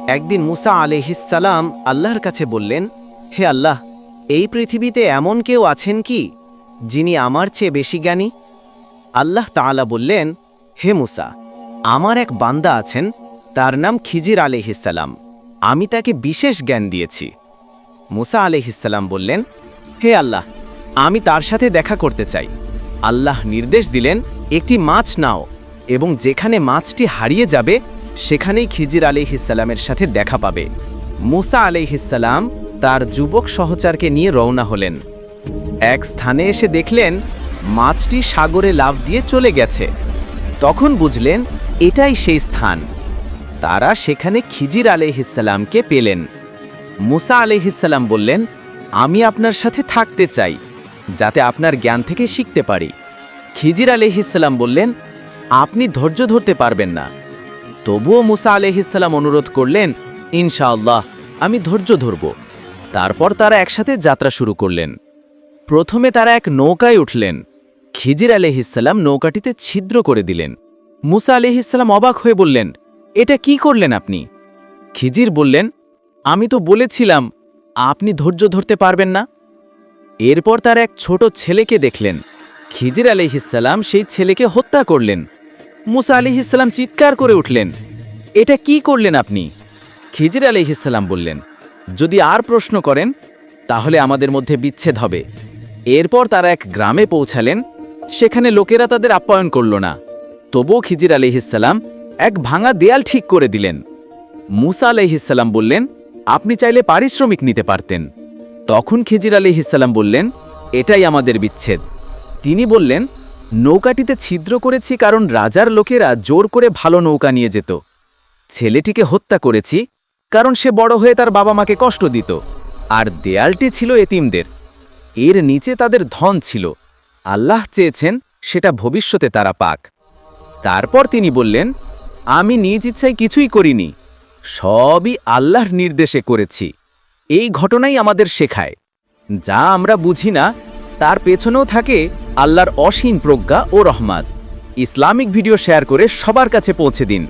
একদিন মুসা আলাইহিসসালাম আল্লাহর কাছে বললেন, হে আল্লাহ, এই পৃথিবীতে এমন কেউ আছেন কি যিনি আমার চেয়ে বেশি জ্ঞানী? আল্লাহ তাআলা বললেন, হে মুসা, আমার এক বান্দা আছেন, তার নাম খিজির আলাইহিসসালাম। আমি তাকে বিশেষ জ্ঞান দিয়েছি। মুসা আলাইহিসসালাম বললেন, হে আল্লাহ, আমি তার সাথে দেখা করতে চাই। আল্লাহ নির্দেশ দিলেন, একটি মাছ নাও এবং যেখানে মাছটি হারিয়ে যাবে সেখানেই খিজির আলাইহিসসালামের সাথে দেখা পাবে। মুসা আলাইহিসসালাম তার যুবক সহচরকে নিয়ে রওনা হলেন। এক স্থানে এসে দেখলেন মাছটি সাগরে লাফ দিয়ে চলে গেছে। তখন বুঝলেন এটাই সেই স্থান। তারা সেখানে খিজির আলাইহিসসালামকে পেলেন। মুসা আলাইহিসসালাম বললেন, আমি আপনার সাথে থাকতে চাই, যাতে আপনার জ্ঞান থেকে শিখতে পারি। খিজির আলাইহিসসালাম বললেন, আপনি ধৈর্য ধরতে পারবেন না। তবুও মুসা আলাইহিসসালাম অনুরোধ করলেন, ইনশাআল্লাহ আমি ধৈর্য ধরব। তারপর তারা একসাথে যাত্রা শুরু করলেন। প্রথমে তারা এক নৌকায় উঠলেন। খিজির আলাইহিসসালাম নৌকাটিতে ছিদ্র করে দিলেন। মুসা আলাইহিসসালাম অবাক হয়ে বললেন, এটা কি করলেন আপনি? খিজির বললেন, আমি তো বলেছিলাম আপনি ধৈর্য ধরতে পারবেন না। এরপর তার এক ছোট ছেলেকে দেখলেন। খিজির আলাইহিসসালাম সেই ছেলেকে হত্যা করলেন। মুসা আলাইহিসসালাম চিৎকার করে উঠলেন, এটা কি করলেন আপনি? খিজির আলাইহিসসালাম বললেন, যদি আর প্রশ্ন করেন তাহলে আমাদের মধ্যে বিচ্ছেদ হবে। এরপর তারা এক গ্রামে পৌঁছালেন। সেখানে লোকেরা তাদের আপ্যায়ন করল না। তবুও খিজির আলাইহিসসালাম এক ভাঙা দেয়াল ঠিক করে দিলেন। মুসা আলাইহিসসালাম বললেন, আপনি চাইলে পারিশ্রমিক নিতে পারতেন। তখন খিজির আলাইহিসসালাম বললেন, এটাই আমাদের বিচ্ছেদ। তিনি বললেন, নৌকাটিতে ছিদ্র করেছি কারণ রাজার লোকেরা জোর করে ভালো নৌকা নিয়ে যেত। ছেলেটিকে হত্যা করেছি কারণ সে বড় হয়ে তার বাবা মাকে কষ্ট দিত। আর দেয়ালটি ছিল এতিমদের। এর নিচে তাদের ধন ছিল। আল্লাহ চেয়েছেন সেটা ভবিষ্যতে তারা পাক। তারপর তিনি বললেন, আমি নিজ ইচ্ছায় কিছুই করিনি, সবই আল্লাহর নির্দেশে করেছি। এই ঘটনাই আমাদের শেখায়, যা আমরা বুঝি না তার পেছনেও থাকে আল্লাহর অসীম প্রজ্ঞা ও রহমত। ইসলামিক ভিডিও শেয়ার করে সবার কাছে পৌঁছে দিন।